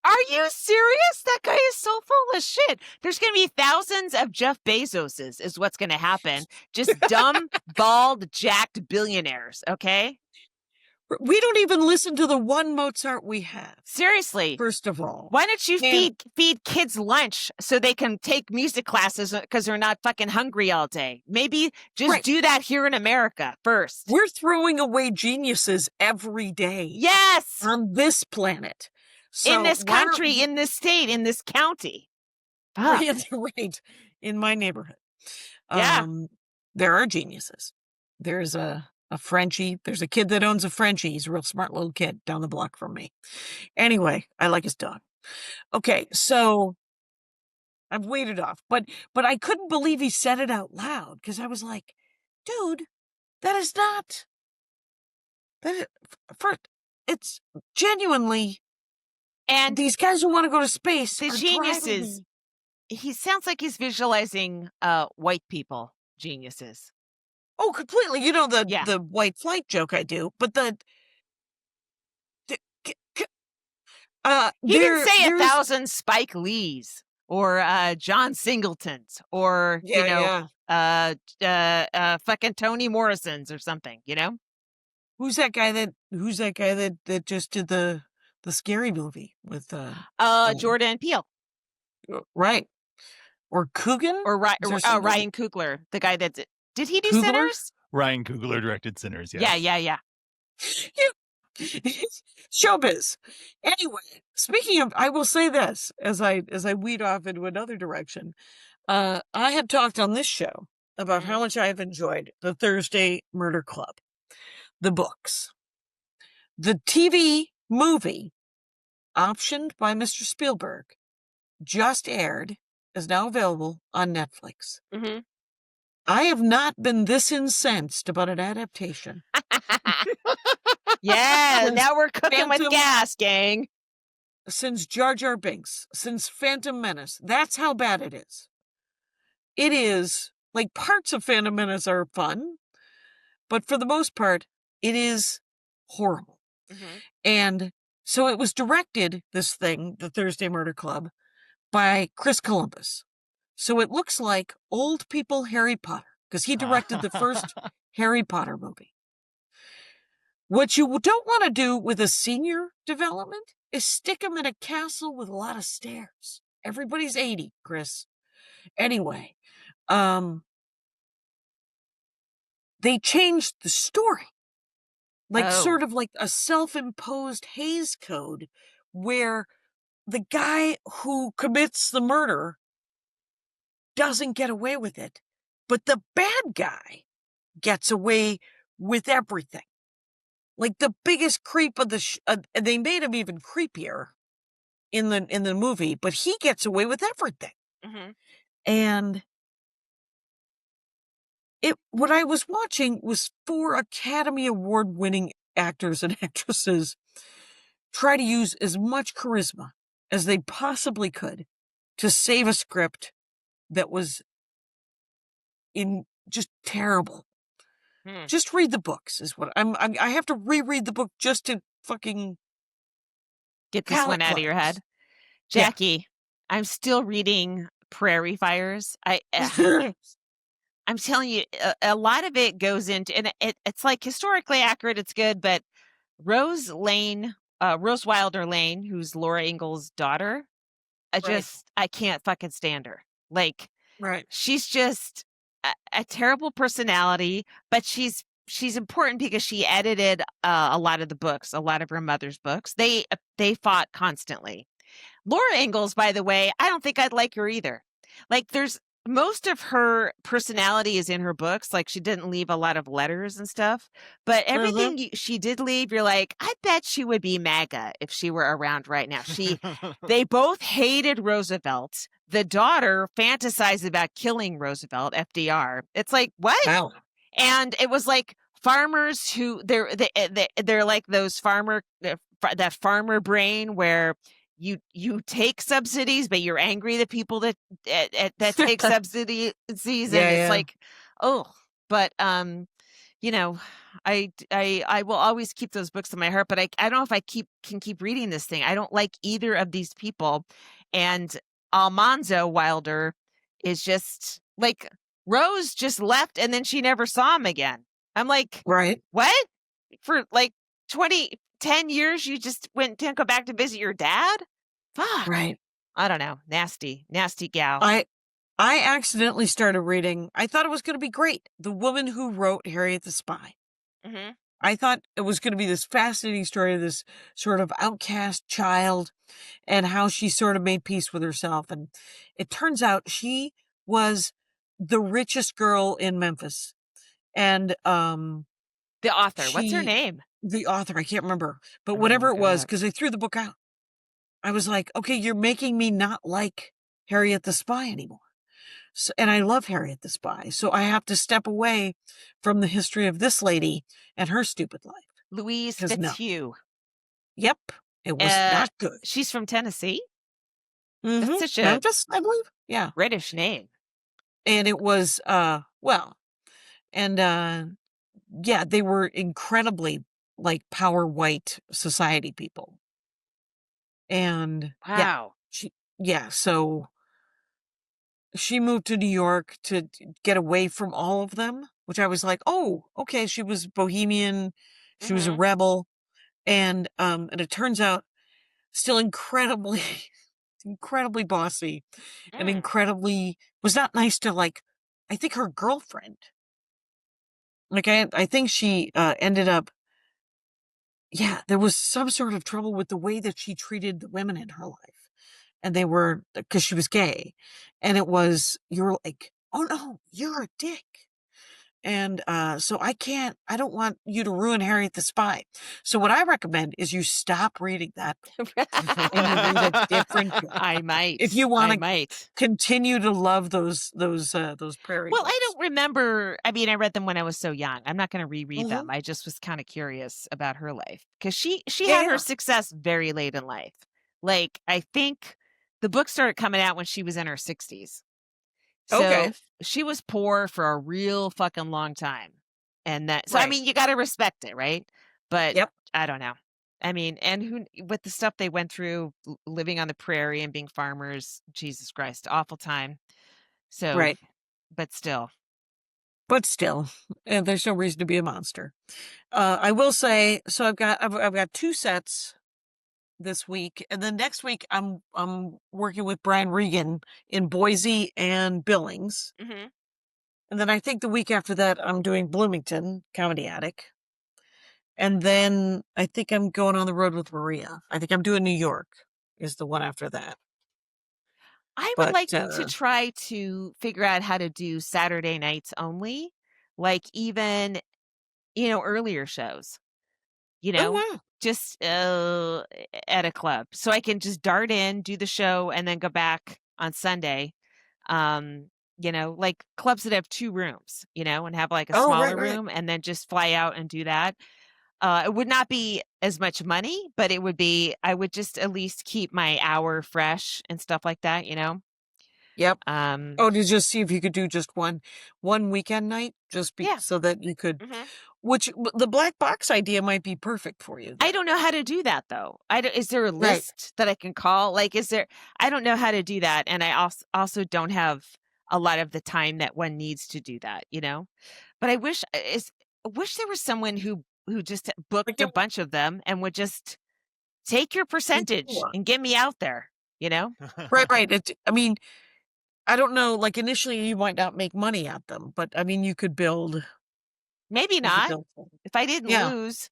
Are you serious? That guy is so full of shit. There's going to be thousands of Jeff Bezoses is what's going to happen. Just dumb, bald, jacked billionaires, okay? We don't even listen to the one Mozart we have. Seriously. First of all. Why don't you feed kids lunch so they can take music classes because they're not fucking hungry all day? Maybe just do that here in America first. We're throwing away geniuses every day. Yes. On this planet. So in this country, in this state, in this county. Right. In my neighborhood. Yeah. There are geniuses. There's a Frenchie. There's a kid that owns a Frenchie. He's a real smart little kid down the block from me. Anyway, I like his dog. Okay, so I've waited off. But I couldn't believe he said it out loud, because I was like, dude, that is not... It's genuinely... And these guys who want to go to space, the geniuses. He sounds like he's visualizing white people geniuses. Oh, completely. You know the white flight joke I do, but he didn't say 1,000 Spike Lees or John Singletons or fucking Toni Morrison's or something. You know, who's that guy that just did the Scary Movie with Jordan Peele, right? Or Coogan, or Ryan Coogler, the guy that did he do Coogler? Sinners? Ryan Coogler directed Sinners. Yes. Yeah. Showbiz. Anyway, speaking of, I will say this as I weed off into another direction. I have talked on this show about how much I have enjoyed the Thursday Murder Club, the books, the TV movie, optioned by Mr. Spielberg, just aired, is now available on Netflix. Mm-hmm. I have not been this incensed about an adaptation. Yeah, now we're cooking with gas, gang. Since Jar Jar Binks, since Phantom Menace, that's how bad it is. It is, like, parts of Phantom Menace are fun, but for the most part, it is horrible. Mm-hmm. And so it was directed, this thing, the Thursday Murder Club, by Chris Columbus. So it looks like old people Harry Potter, because he directed the first Harry Potter movie. What you don't want to do with a senior development is stick them in a castle with a lot of stairs. Everybody's 80, Chris. Anyway, they changed the story. Sort of like a self-imposed Hays Code, where the guy who commits the murder doesn't get away with it, but the bad guy gets away with everything. Like the biggest creep of they made him even creepier in the movie, but he gets away with everything. Mm-hmm. And what I was watching was 4 Academy Award winning actors and actresses try to use as much charisma as they possibly could to save a script that was just terrible. Just read the books is what I have to reread the book just to fucking get this one out of your head. Jackie, I'm still reading Prairie Fires. I'm telling you, a lot of it goes into, and it's like historically accurate. It's good, but Rose Wilder Lane, who's Laura Ingalls' daughter, I can't fucking stand her. Like, she's just a terrible personality, but she's important because she edited a lot of the books, a lot of her mother's books. They fought constantly. Laura Ingalls, by the way, I don't think I'd like her either. Like, there's most of her personality is in her books. Like, she didn't leave a lot of letters and stuff, but everything she did leave, you're like, I bet she would be MAGA if she were around right now. They both hated Roosevelt. The daughter fantasized about killing Roosevelt, FDR. It's like, what? Wow. And it was like farmers who they're like those that farmer brain where you take subsidies, but you're angry at people that take subsidies. And it's like, But you know, I will always keep those books in my heart, but I don't know if I can keep reading this thing. I don't like either of these people. And Almanzo Wilder is just like, Rose just left and then she never saw him again. I'm like, right. What? For like 10 years you just didn't go back to visit your dad? Fuck. Right. I don't know. Nasty gal. I accidentally started reading. I thought it was going to be great. The woman who wrote Harriet the Spy. Mm-hmm. I thought it was going to be this fascinating story of this sort of outcast child and how she sort of made peace with herself. And it turns out she was the richest girl in Memphis. And the author, what's her name? The author, I can't remember. But whatever it was, because they threw the book out. I was like, okay, you're making me not like Harriet the Spy anymore. So, and I love Harriet the Spy. So I have to step away from the history of this lady and her stupid life. Louise Fitzhugh. No. Yep. It was not good. She's from Tennessee? Mm-hmm. That's such a Memphis, I believe. Yeah. British name. And it was, yeah, they were incredibly like power white society people. And wow. So she moved to New York to get away from all of them, which I was like, oh, okay. She was bohemian. She was a rebel. And it turns out still incredibly bossy and incredibly was not nice to, like, I think her girlfriend. Like, I think she ended up, there was some sort of trouble with the way that she treated the women in her life. And they were, because she was gay. And it was, you're like, oh no, you're a dick. And so I don't want you to ruin Harriet the Spy. So what I recommend is you stop reading that and you read a different book. I might. If you want to continue to love those prairie books. I don't remember. I mean, I read them when I was so young. I'm not going to reread them. I just was kind of curious about her life because she had her success very late in life. Like, I think the book started coming out when she was in her 60s. So she was poor for a real fucking long time. And I mean, you got to respect it, right? But I don't know. I mean, and with the stuff they went through, living on the prairie and being farmers, Jesus Christ, awful time. So, but still, there's no reason to be a monster. I will say, so I've got 2 sets this week, and then next week I'm working with Brian Regan in Boise and Billings, and then I think the week after that I'm doing Bloomington Comedy Attic, and then I think I'm going on the road with Maria. I think I'm doing New York is the one after that. I would like to try to figure out how to do Saturday nights only, like even earlier shows. Just at a club. So I can just dart in, do the show, and then go back on Sunday. Like clubs that have 2 rooms, and have like a smaller room and then just fly out and do that. It would not be as much money, but it would be, I would just at least keep my hour fresh and stuff like that, Yep. To just see if you could do just one weekend night, so that you could, which the black box idea might be perfect for you. I don't know how to do that though. Is there a list that I can call? Like, I don't know how to do that. And I also don't have a lot of the time that one needs to do that, but I wish there was someone who just booked a bunch of them and would just take your percentage and get me out there, Right. I mean, I don't know, like initially you might not make money at them, but I mean, you could build. Maybe not. If I didn't lose.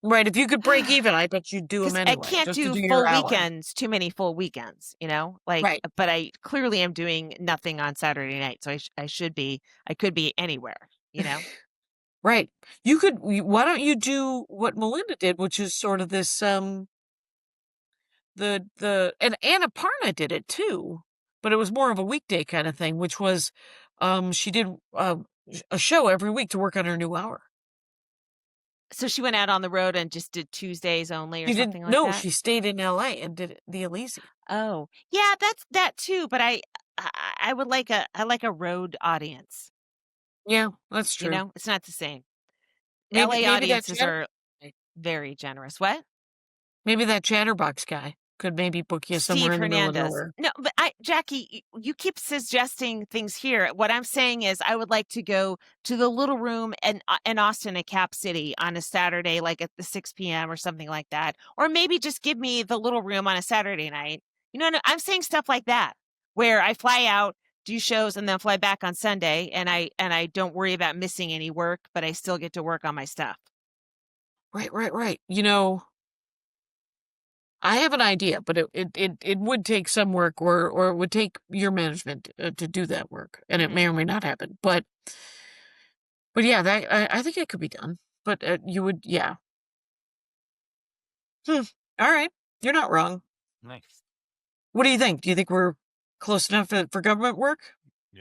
Right. If you could break even, I bet you'd do them anyway. I can't do full weekends, too many full weekends, but I clearly am doing nothing on Saturday night. So I could be anywhere, Right. Why don't you do what Melinda did, which is sort of this, and Anna Parna did it too, but it was more of a weekday kind of thing, which was, she did a show every week to work on her new hour. So she went out on the road and just did Tuesdays only or something like that? No, she stayed in LA and did the Elysium. Oh, yeah, that's that too. But I would like a road audience. Yeah, that's true. You know, it's not the same. LA audiences are very generous. What? Maybe that Chatterbox guy could maybe book you somewhere in the middle of nowhere. No, but Jackie, you keep suggesting things here. What I'm saying is I would like to go to the Little Room in Austin at Cap City on a Saturday, like at the 6 p.m. or something like that. Or maybe just give me the Little Room on a Saturday night. You know, I'm saying stuff like that, where I fly out, do shows, and then fly back on Sunday, and I don't worry about missing any work, but I still get to work on my stuff. Right. You know, I have an idea, but it would take some work, or it would take your management to do that work, and it may or may not happen. But yeah, that I think it could be done. But you would, yeah. All right, you're not wrong. Nice. What do you think? Do you think we're close enough for government work?